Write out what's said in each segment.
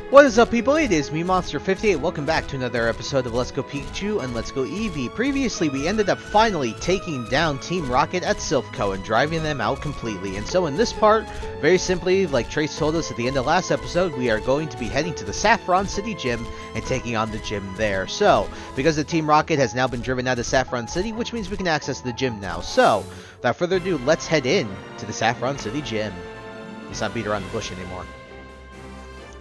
What is up, people? It is me, Monster58. Welcome back to another episode of Let's Go Pikachu and Let's Go Eevee. Previously, we ended up finally taking down Team Rocket at Silphco and driving them out completely. And so in this part, very simply, like Trace told us at the end of last episode, we are going to be heading to the Saffron City Gym and taking on the gym there. So, because the Team Rocket has now been driven out of Saffron City, which means we can access the gym now. So, without further ado, let's head in to the Saffron City Gym. Let's not beat around the bush anymore.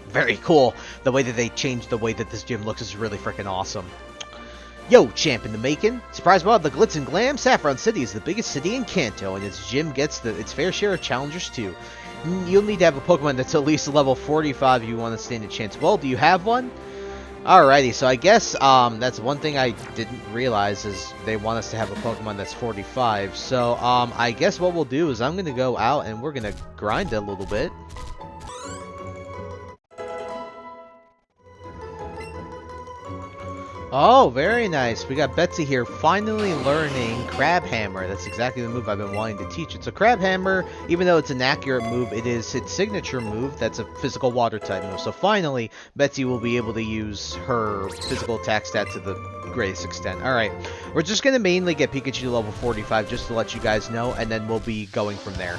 Very cool. The way that they changed the way that this gym looks is really freaking awesome. Yo, champ in the making. Surprise about the glitz and glam. Saffron City is the biggest city in Kanto, and its gym gets its fair share of challengers too. You'll need to have a Pokemon that's at least level 45 if you want to stand a chance. Well, do you have one? Alrighty, so I guess that's one thing I didn't realize is they want us to have a Pokemon that's 45. So I guess what we'll do is I'm going to go out and we're going to grind a little bit. Oh, very nice. We got Betsy here finally learning Crab Hammer. That's exactly the move I've been wanting to teach. It's a Crab Hammer, even though it's an accurate move, it is its signature move that's a physical water type move. So finally, Betsy will be able to use her physical attack stat to the greatest extent. Alright, we're just going to mainly get Pikachu to level 45 just to let you guys know, and then we'll be going from there.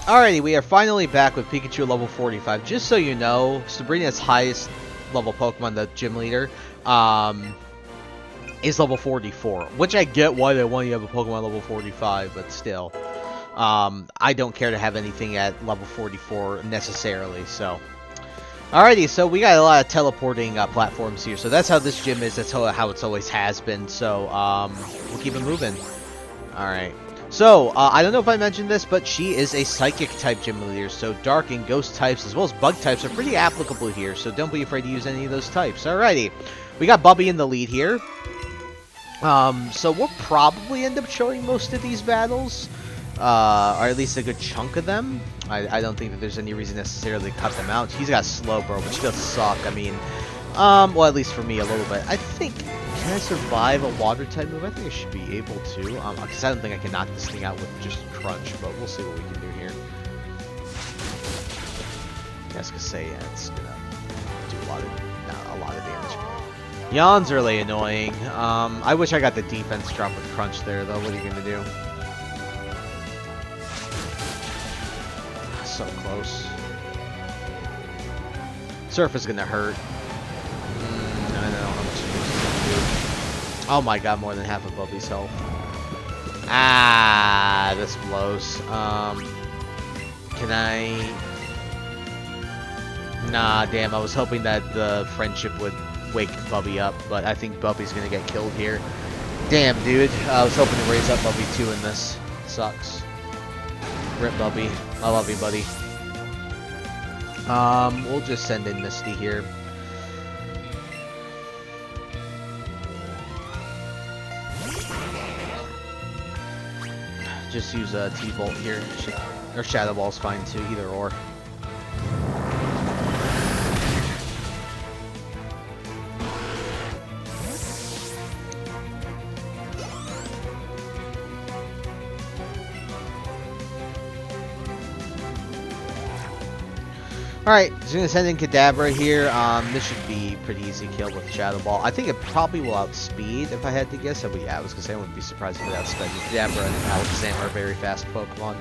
Alrighty, we are finally back with Pikachu level 45. Just so you know, Sabrina's highest level Pokemon, the gym leader, is level 44, which I get why they want you to have a Pokemon level 45, but still, I don't care to have anything at level 44 necessarily. So, alrighty, so we got a lot of teleporting platforms here, so that's how this gym is. That's how it's always has been. So, we'll keep it moving. Alright. So, I don't know if I mentioned this, but she is a Psychic type gym leader, so Dark and Ghost types as well as Bug types are pretty applicable here, so don't be afraid to use any of those types. Alrighty, we got Bubby in the lead here. So we'll probably end up showing most of these battles, or at least a good chunk of them. I don't think that there's any reason necessarily to cut them out. He's got Slowbro, which does suck. I mean, well, at least for me a little bit. I think... Can I survive a water type move? I think I should be able to. Because I don't think I can knock this thing out with just Crunch, but we'll see what we can do here. I was gonna say, yeah, it's gonna do a lot of damage. Yawn's really annoying. I wish I got the defense drop with Crunch there, though. What are you gonna do? So close. Surf is gonna hurt. I don't know how much it is. Oh my god, more than half of Bubby's health. Ah, this blows. Can I... Nah, damn, I was hoping that the friendship would wake Bubby up, but I think Bubby's gonna get killed here. Damn, dude. I was hoping to raise up Bubby too in this. Sucks. Rip Bubby. I love you, buddy. We'll just send in Misty here. Just use a T-Bolt here, or Shadow Ball's fine too, either or. Alright, just gonna send in Kadabra here. This should be pretty easy kill with Shadow Ball. I think it probably will outspeed if I had to guess. But yeah, I was gonna say I wouldn't be surprised if it outspeed. Kadabra and Alakazam are very fast Pokemon.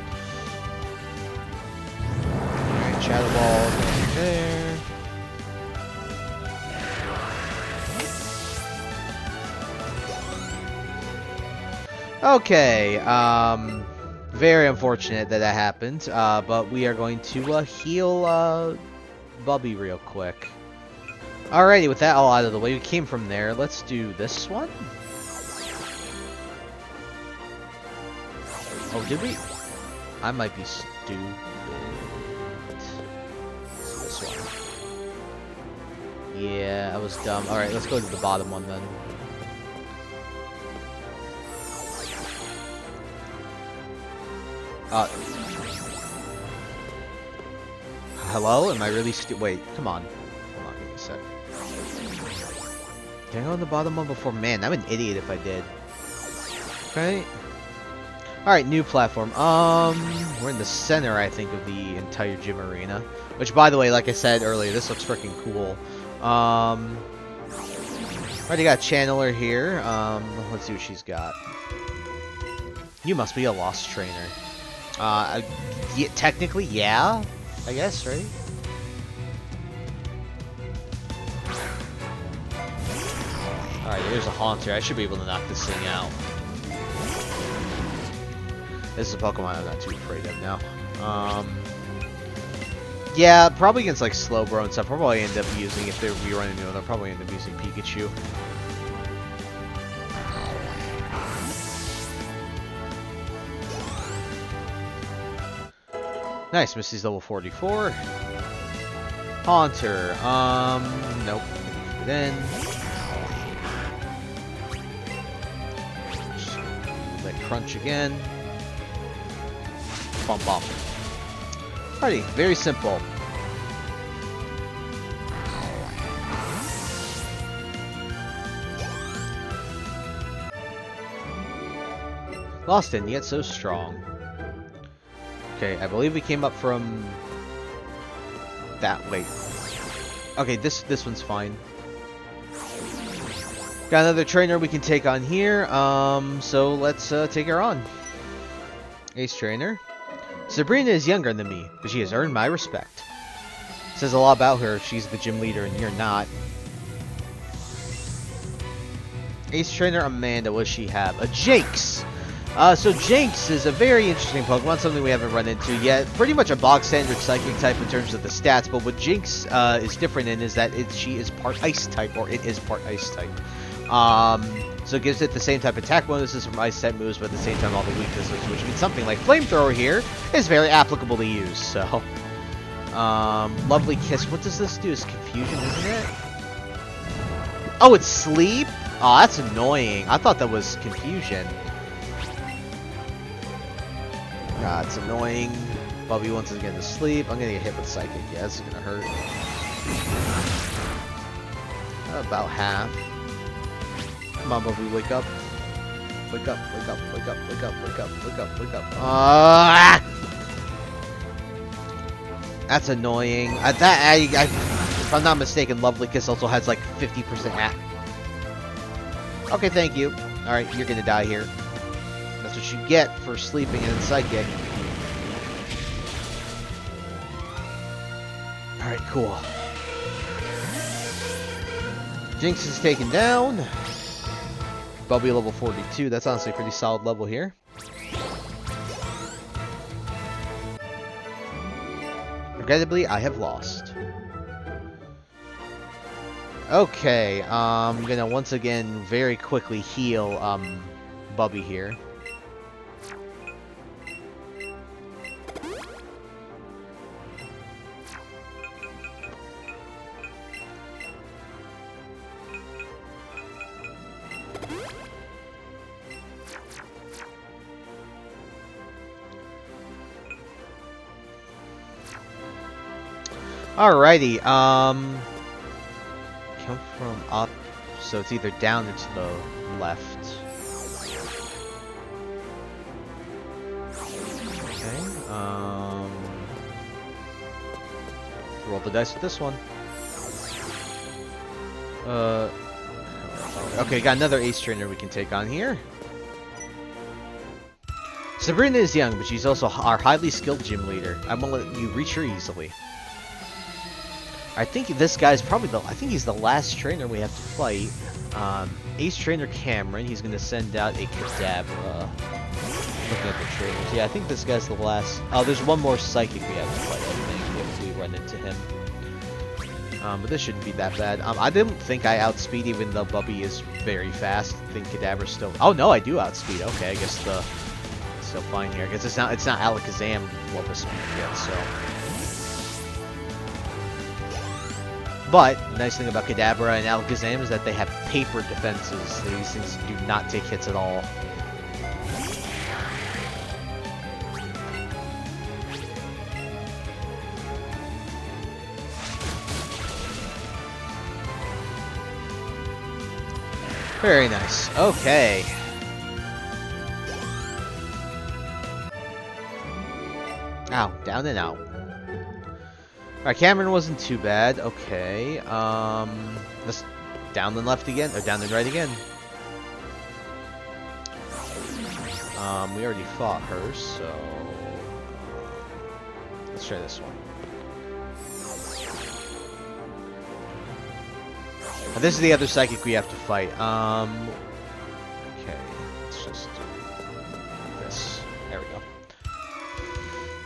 Alright, Shadow Ball going there. Okay, very unfortunate that that happened, but we are going to heal Bubby real quick. Alrighty, with that all out of the way, we came from there. Let's do this one. Oh, did we? I might be stupid. This one. Yeah, I was dumb. Alright, let's go to the bottom one then. Hello? Am I really wait, come on. Hold on, give me a sec. Can I go on the bottom one before? Man, I'm an idiot if I did. Okay. Alright, new platform. We're in the center, I think, of the entire gym arena. Which, by the way, like I said earlier, this looks freaking cool. Already got Channeler here. Let's see what she's got. You must be a lost trainer. Yeah, technically, yeah. I guess, right? Alright, there's a Haunter. I should be able to knock this thing out. This is a Pokemon I'm not too afraid of now. Yeah, probably against like Slowbro and stuff. I'll probably end up using, if we run into it, I'll probably end up using Pikachu. Nice, Misty's level 44. Haunter, nope. Put it in. Just let Crunch again. Bump, bump. Alrighty, very simple. Lost in, yet so strong. Okay, I believe we came up from that way. Okay, this one's fine. Got another trainer we can take on here. So let's take her on. Ace trainer. Sabrina is younger than me, but she has earned my respect. Says a lot about her if she's the gym leader and you're not. Ace trainer Amanda, what does she have? A Jinx! So Jinx is a very interesting Pokemon, something we haven't run into yet. Pretty much a bog standard Psychic type in terms of the stats, but what Jinx is different in is that she is part Ice type, or it is part Ice type. So it gives it the same type of attack bonuses from Ice type moves, but at the same time all the weaknesses, which means something like Flamethrower here is very applicable to use, so... Lovely Kiss. What does this do? It's Confusion, isn't it? Oh, it's Sleep? Oh, that's annoying. I thought that was Confusion. God, it's annoying. Bubby wants to get to sleep. I'm gonna get hit with Psychic. Yeah, this is gonna hurt. About half. Come on, Bubby, wake up. Wake up, wake up, wake up, wake up, wake up, wake up, wake up. That's annoying. If I'm not mistaken, Lovely Kiss also has like 50% Okay, thank you. Alright, you're gonna die here. That's what you get for sleeping in Psychic. Alright, cool. Jinx is taken down. Bubby level 42. That's honestly a pretty solid level here. Regrettably, I have lost. Okay, I'm gonna once again very quickly heal Bubby here. Alrighty, come from up, so it's either down or to the left. Okay, roll the dice with this one. Okay, got another Ace trainer we can take on here. Sabrina is young, but she's also our highly skilled gym leader. I won't let you reach her easily. I think this guy's probably I think he's the last trainer we have to fight. Ace trainer Cameron, he's gonna send out a Kadabra. Looking at the trainers. Yeah, I think this guy's the last. Oh, there's one more Psychic we have to fight, I think, if we run into him. But this shouldn't be that bad. I didn't think I outspeed, even though Bubby is very fast. I think Kadabra's still... Oh, no, I do outspeed. Okay, I guess it's still fine here. I guess it's not Alakazam level speed yet, so... But, the nice thing about Kadabra and Alakazam is that they have paper defenses. These things do not take hits at all. Very nice. Okay. Ow, down and out. Alright, Cameron wasn't too bad. Okay, let's down and left again, or down and right again. We already fought her, so let's try this one. This is the other psychic we have to fight. Okay, let's just do this. There we go.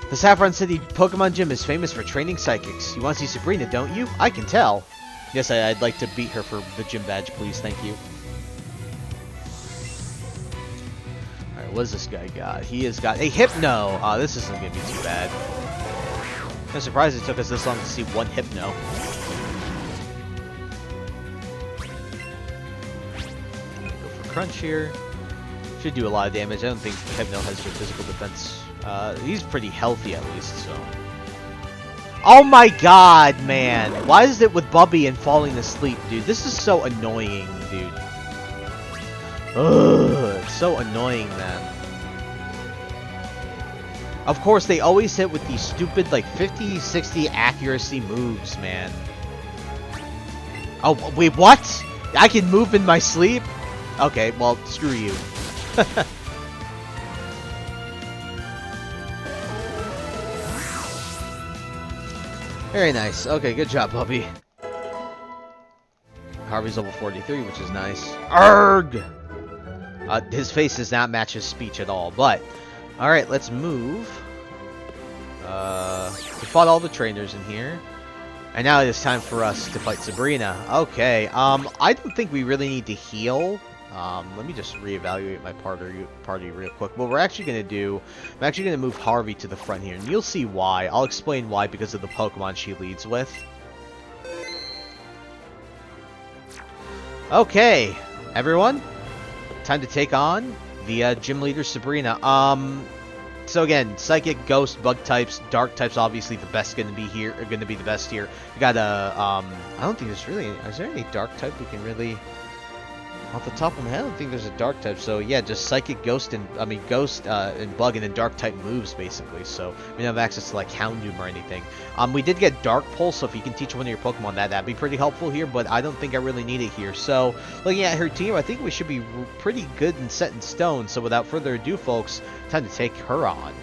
The Saffron City Pokemon Gym is famous for training psychics. You want to see Sabrina, don't you? I can tell. Yes, I'd like to beat her for the gym badge, please. Thank you. Alright, what does this guy got? He has got a Hypno. This isn't going to be too bad. I'm surprised it took us this long to see one Hypno. Crunch here. Should do a lot of damage. I don't think Hypno has good physical defense. He's pretty healthy at least, so. Oh my god, man! Why is it with Bubby and falling asleep, dude? This is so annoying, dude. Ugh, it's so annoying, man. Of course, they always hit with these stupid, like, 50, 60 accuracy moves, man. Oh, wait, what? I can move in my sleep? Okay, well, screw you. Very nice. Okay, good job, Bubby. Harvey's level 43, which is nice. Arrgh! His face does not match his speech at all, but... Alright, let's move. We fought all the trainers in here. And now it is time for us to fight Sabrina. Okay, I don't think we really need to heal. Let me just reevaluate my party real quick. What we're actually going to do, I'm actually going to move Harvey to the front here, and you'll see why. I'll explain why because of the Pokemon she leads with. Okay, everyone, time to take on the gym leader Sabrina. So again, Psychic, Ghost, Bug types, Dark types, obviously the best going to be here. Are going to be the best here. We got a I don't think there's really. Is there any Dark type we can really? Off the top of my head, I don't think there's a Dark type. So yeah, just Psychic, Ghost, and Ghost and Bug, and then Dark type moves basically. So we don't have access to like Houndoom or anything. We did get Dark Pulse, so if you can teach one of your Pokemon that'd be pretty helpful here. But I don't think I really need it here. So looking at her team, I think we should be pretty good and set in stone. So without further ado, folks, time to take her on.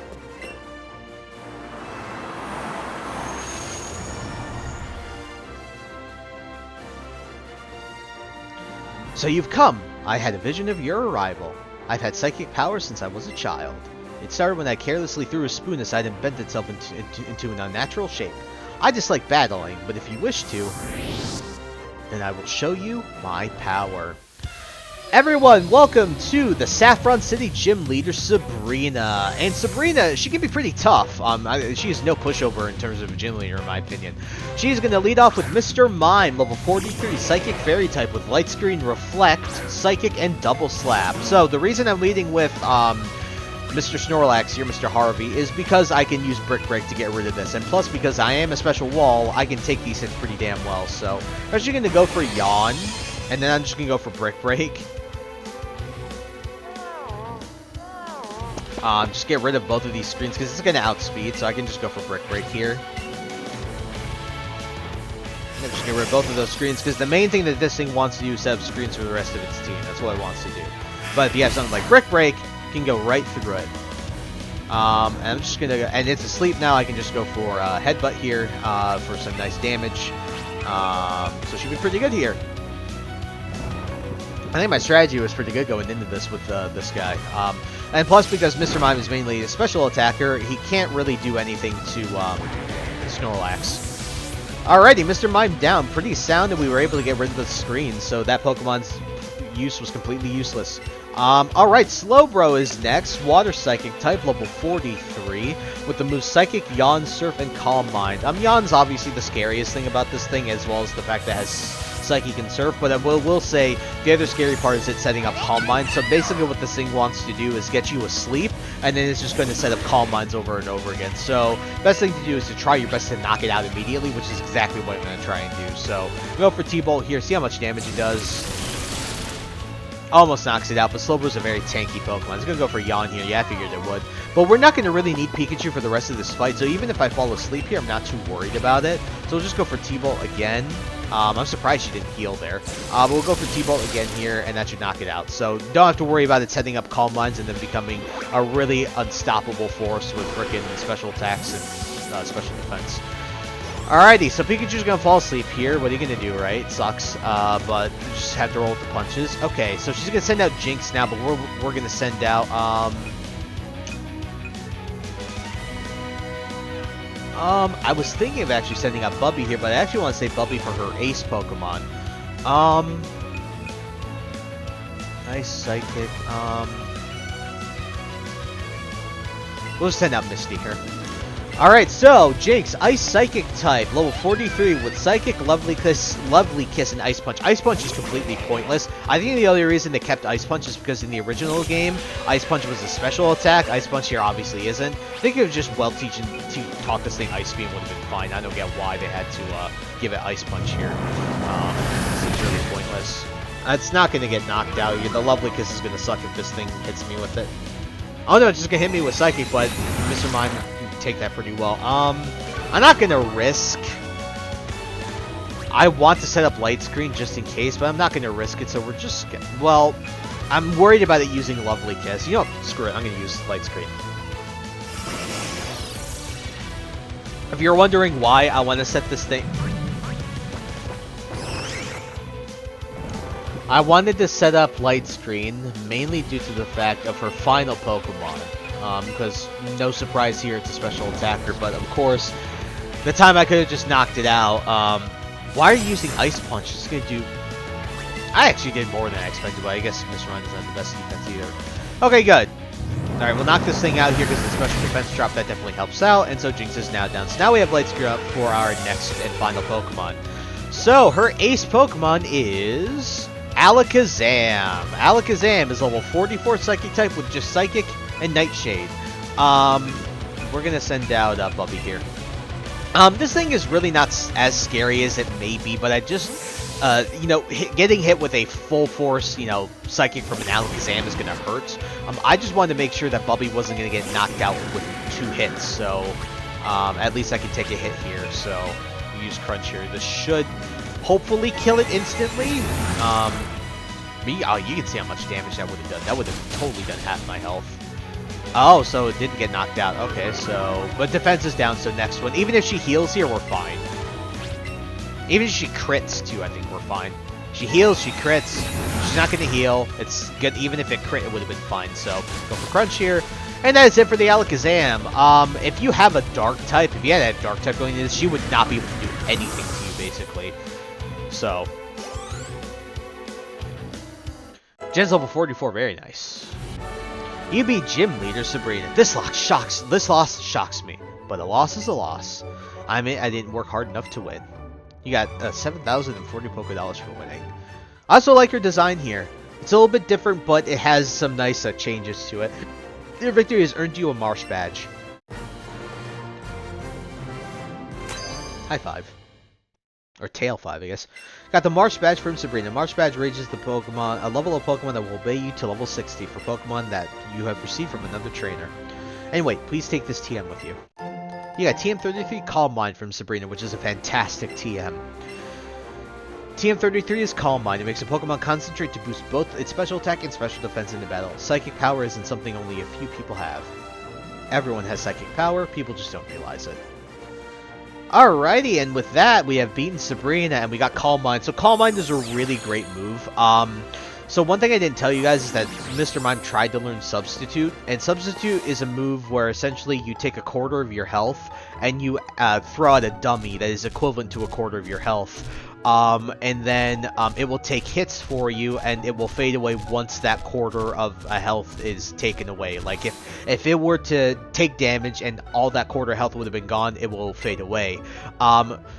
So you've come. I had a vision of your arrival. I've had psychic powers since I was a child. It started when I carelessly threw a spoon aside and bent itself into an unnatural shape. I dislike battling, but if you wish to, then I will show you my power. Everyone, welcome to the Saffron City Gym Leader, Sabrina. And Sabrina, she can be pretty tough. She is no pushover in terms of a gym leader, in my opinion. She's going to lead off with Mr. Mime, level 43, Psychic Fairy type with Light Screen, Reflect, Psychic, and Double Slap. So the reason I'm leading with Mr. Snorlax here, Mr. Harvey, is because I can use Brick Break to get rid of this. And plus, because I am a special wall, I can take these hits pretty damn well. So I'm actually going to go for Yawn, and then I'm just going to go for Brick Break. Just get rid of both of these screens because it's going to outspeed, so I can just go for Brick Break here. I'm just get rid of both of those screens because the main thing that this thing wants to do is set up screens for the rest of its team. That's what it wants to do. But if you have something like Brick Break, you can go right through it. And I'm just going to go, and it's asleep now, I can just go for Headbutt here for some nice damage. So she'll be pretty good here. I think my strategy was pretty good going into this with this guy. And plus, because Mr. Mime is mainly a special attacker, he can't really do anything to Snorlax. Alrighty, Mr. Mime down. Pretty sound, and we were able to get rid of the screen, so that Pokemon's use was completely useless. Alright, Slowbro is next. Water Psychic type, level 43, with the moves Psychic, Yawn, Surf, and Calm Mind. Yawn's obviously the scariest thing about this thing, as well as the fact that it has Psychic and Surf, but I will say the other scary part is it setting up Calm Mind. So basically what this thing wants to do is get you asleep, and then it's just going to set up Calm Minds over and over again. So best thing to do is to try your best to knock it out immediately, which is exactly what I'm going to try and do. So go for T-Bolt here, see how much damage it does. Almost knocks it out, but Slowbro's a very tanky Pokemon. It's going to go for Yawn here. Yeah, I figured it would. But we're not going to really need Pikachu for the rest of this fight, so even if I fall asleep here, I'm not too worried about it. So we'll just go for T-Bolt again. I'm surprised she didn't heal there. But we'll go for T-Bolt again here, and that should knock it out. So don't have to worry about it setting up Calm Minds and then becoming a really unstoppable force with frickin' special attacks and special defense. Alrighty, so Pikachu's gonna fall asleep here. What are you gonna do, right? Sucks, but you just have to roll with the punches. Okay, so she's gonna send out Jinx now, but we're gonna send out, I was thinking of actually sending out Bubby here, but I actually want to say Bubby for her ace Pokemon. Ice Psychic, we'll just send out Misty here. Alright, so, Jinx, Ice Psychic type, level 43 with Psychic, Lovely Kiss, and Ice Punch. Ice Punch is completely pointless. I think the only reason they kept Ice Punch is because in the original game, Ice Punch was a special attack. Ice Punch here obviously isn't. I think it was just well taught this thing Ice Beam would have been fine. I don't get why they had to give it Ice Punch here. It's really pointless. It's not going to get knocked out. The Lovely Kiss is going to suck if this thing hits me with it. Oh no, it's just going to hit me with Psychic, but Mr. Mime take that pretty well. I'm not gonna risk. I want to set up Light Screen just in case, but I'm not gonna risk it. So we're just well, I'm worried about it using Lovely Kiss. You know, screw it. I'm gonna use Light Screen. If you're wondering why I want to set this thing, I wanted to set up Light Screen mainly due to the fact of her final Pokemon. Because no surprise here, it's a special attacker, but of course, the time I could have just knocked it out. Why are you using Ice Punch? It's gonna do. I actually did more than I expected, but I guess Miss Run is not the best defense either. Okay, good. Alright, we'll knock this thing out here because the special defense drop, that definitely helps out, and so Jinx is now down. So now we have Light Screw up for our next and final Pokemon. So, her ace Pokemon is Alakazam. Alakazam is level 44 Psychic type with just Psychic and Nightshade. We're gonna send out Bubby here. This thing is really not as scary as it may be, but I just, you know, getting hit with a full force, you know, Psychic from an Alakazam is gonna hurt. I just wanted to make sure that Bubby wasn't gonna get knocked out with 2 hits, so at least I can take a hit here. So we use Crunch here. This should hopefully kill it instantly. Oh, you can see how much damage that would have done. That would have totally done half my health. Oh, so it didn't get knocked out. Okay, so... But defense is down, so next one. Even if she heals here, we're fine. Even if she crits, too, I think we're fine. She heals, she crits. She's not going to heal. It's good. Even if it crit, it would have been fine. So, go for Crunch here. And that is it for the Alakazam. If you have a Dark type, if you had a Dark type going into this, she would not be able to do anything to you, basically. So... Gen's level 44, very nice. You beat Gym Leader Sabrina. This loss shocks me, but a loss is a loss. I mean, I didn't work hard enough to win. You got 7,040 Pokédollars for winning. I also like your design here. It's a little bit different, but it has some nice changes to it. Your victory has earned you a Marsh badge. High five. Or tail 5, I guess. Got the Marsh Badge from Sabrina. Marsh Badge raises the Pokemon, a level of Pokemon that will obey you to level 60 for Pokemon that you have received from another trainer. Anyway, please take this TM with you. You got TM33 Calm Mind from Sabrina, which is a fantastic TM. TM33 is Calm Mind. It makes a Pokemon concentrate to boost both its special attack and special defense in the battle. Psychic power isn't something only a few people have. Everyone has psychic power, people just don't realize it. Alrighty, and with that, we have beaten Sabrina, and we got Calm Mind. So Calm Mind is a really great move. So one thing I didn't tell you guys is that Mr. Mime tried to learn Substitute, and Substitute is a move where essentially you take a quarter of your health, and you throw out a dummy that is equivalent to a quarter of your health. And then it will take hits for you, and it will fade away once that quarter of a health is taken away. Like if it were to take damage and all that quarter health would have been gone, it will fade away.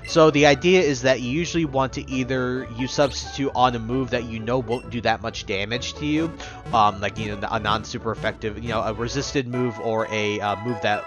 So the idea is that you usually want to either use Substitute on a move that you know won't do that much damage to you, like, you know, a non-super effective, you know, a resisted move, or a move that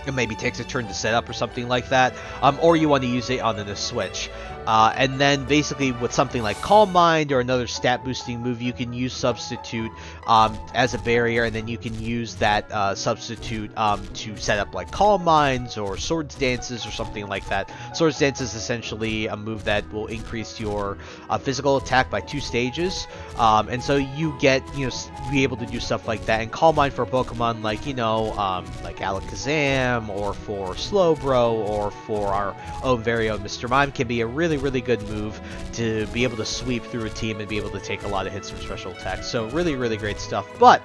it maybe takes a turn to set up or something like that, or you want to use it on the switch. And then basically with something like Calm Mind or another stat boosting move, you can use Substitute as a barrier, and then you can use that Substitute to set up like Calm Minds or Swords Dances or something like that. Swords Dance is essentially a move that will increase your physical attack by 2 stages, and so you get, be able to do stuff like that. And Calm Mind for Pokemon like, like Alakazam, or for Slowbro, or for our own very own Mr. Mime can be a really good move to be able to sweep through a team and be able to take a lot of hits from special attacks. So really great stuff. But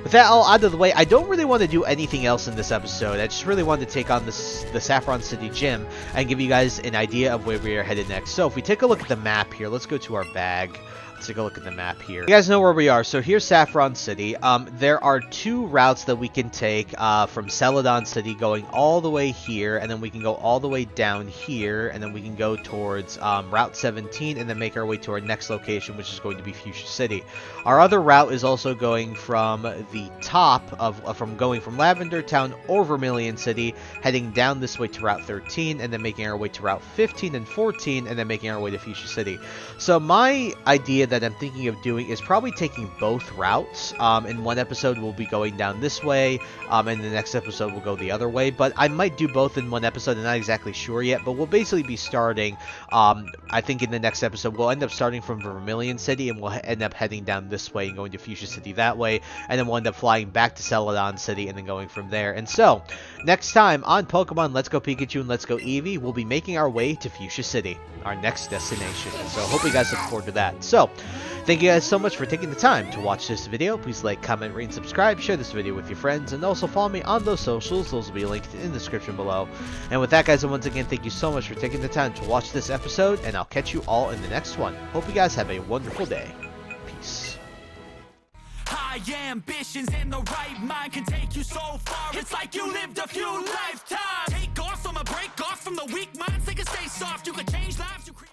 with that all out of the way, I don't really want to do anything else in this episode. I just really wanted to take on the Saffron City Gym and give you guys an idea of where we are headed next. So if we take a look at the map here, let's go to our bag. Let's take a look at the map here. You guys know where we are. So here's Saffron City. There are 2 routes that we can take from Celadon City, going all the way here, and then we can go all the way down here, and then we can go towards Route 17, and then make our way to our next location, which is going to be Fuchsia City. Our other route is also going from the top of going from Lavender Town or Vermilion City, heading down this way to Route 13, and then making our way to Route 15 and 14, and then making our way to Fuchsia City. So my idea that I'm thinking of doing is probably taking both routes. In one episode we'll be going down this way, and the next episode we'll go the other way, but I might do both in one episode. I'm not exactly sure yet, but we'll basically be starting, I think in the next episode we'll end up starting from Vermilion City, and we'll end up heading down this way and going to Fuchsia City that way, and then we'll end up flying back to Celadon City and then going from there. And so next time on Pokemon Let's Go Pikachu and Let's Go Eevee, we'll be making our way to Fuchsia City, our next destination. So hope you guys look forward to that. So thank you guys so much for taking the time to watch this video. Please like, comment, rate, and subscribe. Share this video with your friends, and also follow me on those socials. Those will be linked in the description below. And with that, guys, once again, thank you so much for taking the time to watch this episode, and I'll catch you all in the next one. Hope you guys have a wonderful day. Peace. High ambitions and the right mind can take you so far. It's like you lived a few lifetimes. Take off from a break off from the weak minds. They can stay soft. You can